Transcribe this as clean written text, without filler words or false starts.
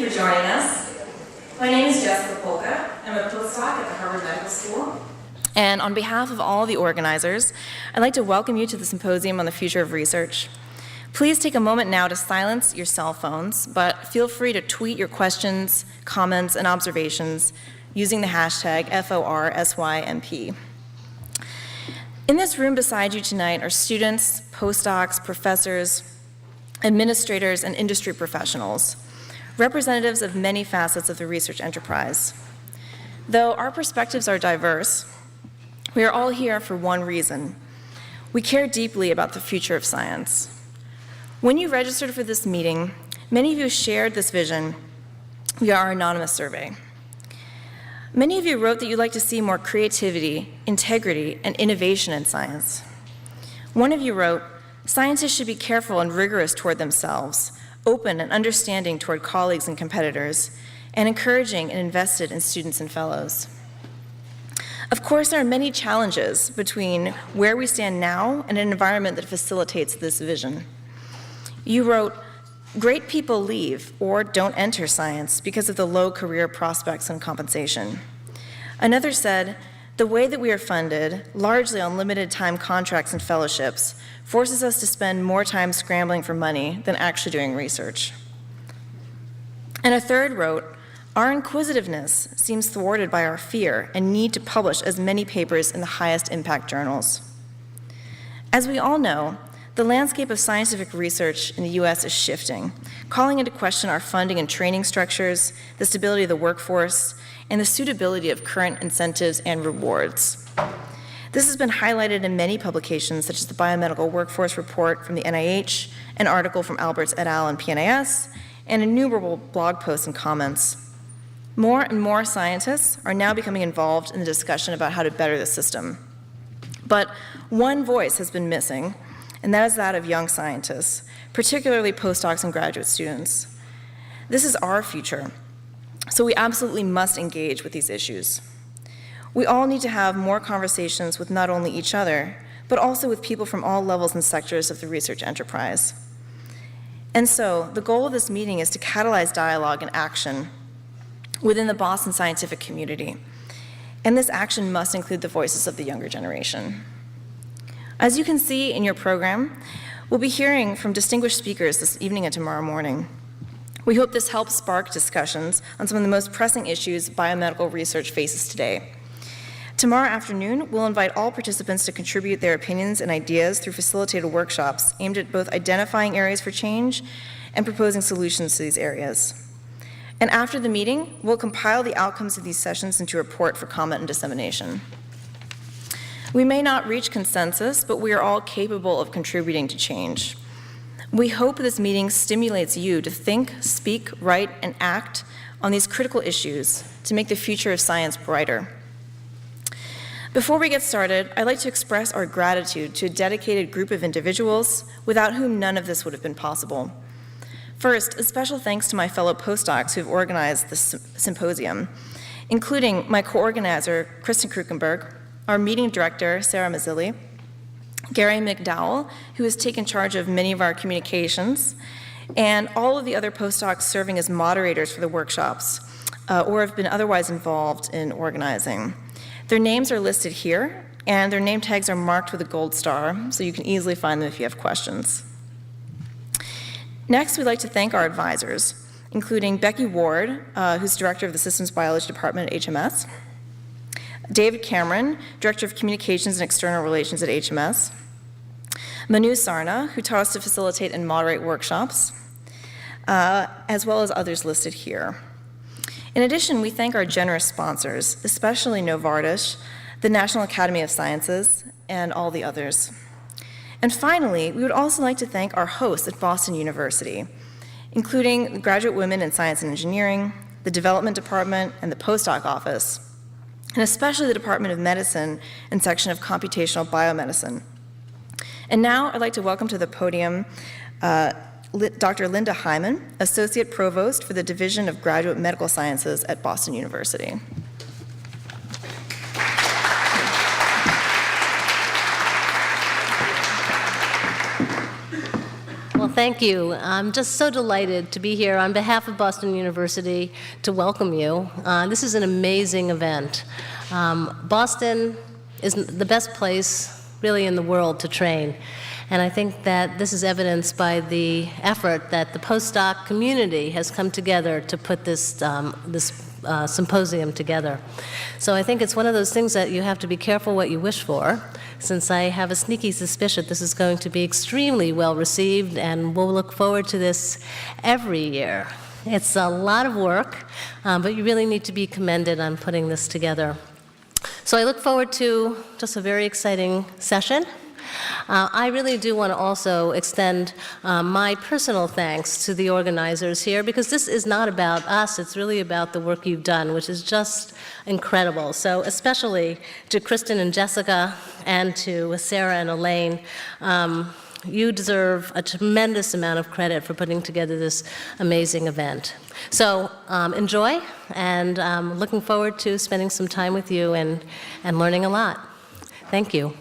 you for joining us. My name is Jessica Polka. I'm a postdoc at the Harvard Medical School. And on behalf of all the organizers, I'd like to welcome you to the Symposium on the Future of Research. Please take a moment now to silence your cell phones, but feel free to tweet your questions, comments, and observations using the hashtag FORSYMP. In this room beside you tonight are students, postdocs, professors, administrators, and industry professionals, representatives of many facets of the research enterprise. Though our perspectives are diverse, we are all here for one reason. We care deeply about the future of science. When you registered for this meeting, many of you shared this vision via our anonymous survey. Many of you wrote that you'd like to see more creativity, integrity, and innovation in science. One of you wrote, "Scientists should be careful and rigorous toward themselves, open and understanding toward colleagues and competitors, and encouraging and invested in students and fellows." Of course, there are many challenges between where we stand now and an environment that facilitates this vision. You wrote, "Great people leave or don't enter science because of the low career prospects and compensation." Another said, "The way that we are funded, largely on limited time contracts and fellowships, forces us to spend more time scrambling for money than actually doing research." And a third wrote, "Our inquisitiveness seems thwarted by our fear and need to publish as many papers in the highest impact journals." As we all know, the landscape of scientific research in the US is shifting, calling into question our funding and training structures, the stability of the workforce, and the suitability of current incentives and rewards. This has been highlighted in many publications, such as the Biomedical Workforce Report from the NIH, an article from Alberts et al. And PNAS, and innumerable blog posts and comments. More and more scientists are now becoming involved in the discussion about how to better the system. But one voice has been missing, and that is that of young scientists, particularly postdocs and graduate students. This is our future, so we absolutely must engage with these issues. We all need to have more conversations with not only each other, but also with people from all levels and sectors of the research enterprise. And so, the goal of this meeting is to catalyze dialogue and action within the Boston scientific community. And this action must include the voices of the younger generation. As you can see in your program, we'll be hearing from distinguished speakers this evening and tomorrow morning. We hope this helps spark discussions on some of the most pressing issues biomedical research faces today. Tomorrow afternoon, we'll invite all participants to contribute their opinions and ideas through facilitated workshops aimed at both identifying areas for change and proposing solutions to these areas. And after the meeting, we'll compile the outcomes of these sessions into a report for comment and dissemination. We may not reach consensus, but we are all capable of contributing to change. We hope this meeting stimulates you to think, speak, write, and act on these critical issues to make the future of science brighter. Before we get started, I'd like to express our gratitude to a dedicated group of individuals without whom none of this would have been possible. First, a special thanks to my fellow postdocs who have organized this symposium, including my co-organizer, Kristen Krukenberg, our meeting director, Sarah Mazzilli, Gary McDowell, who has taken charge of many of our communications, and all of the other postdocs serving as moderators for the workshops or have been otherwise involved in organizing. Their names are listed here, and their name tags are marked with a gold star, so you can easily find them if you have questions. Next, we'd like to thank our advisors, including Becky Ward, who's director of the Systems Biology Department at HMS, David Cameron, Director of Communications and External Relations at HMS, Manu Sarna, who taught us to facilitate and moderate workshops, as well as others listed here. In addition, we thank our generous sponsors, especially Novartis, the National Academy of Sciences, and all the others. And finally, we would also like to thank our hosts at Boston University, including the Graduate Women in Science and Engineering, the Development Department, and the Postdoc Office, and especially the Department of Medicine and Section of Computational Biomedicine. And now I'd like to welcome to the podium Dr. Linda Hyman, Associate Provost for the Division of Graduate Medical Sciences at Boston University. Well, Thank you. I'm just so delighted to be here on behalf of Boston University to welcome you. This is an amazing event. Boston is the best place really in the world to train. And I think that this is evidenced by the effort that the postdoc community has come together to put this symposium together. So I think it's one of those things that you have to be careful what you wish for, since I have a sneaky suspicion this is going to be extremely well received, and we'll look forward to this every year. It's a lot of work, but you really need to be commended on putting this together. So I look forward to just a very exciting session. I really do want to also extend my personal thanks to the organizers here, because this is not about us, it's really about the work you've done, which is just incredible. So especially to Kristen and Jessica, and to Sarah and Elaine, you deserve a tremendous amount of credit for putting together this amazing event. So enjoy, and looking forward to spending some time with you and learning a lot. Thank you.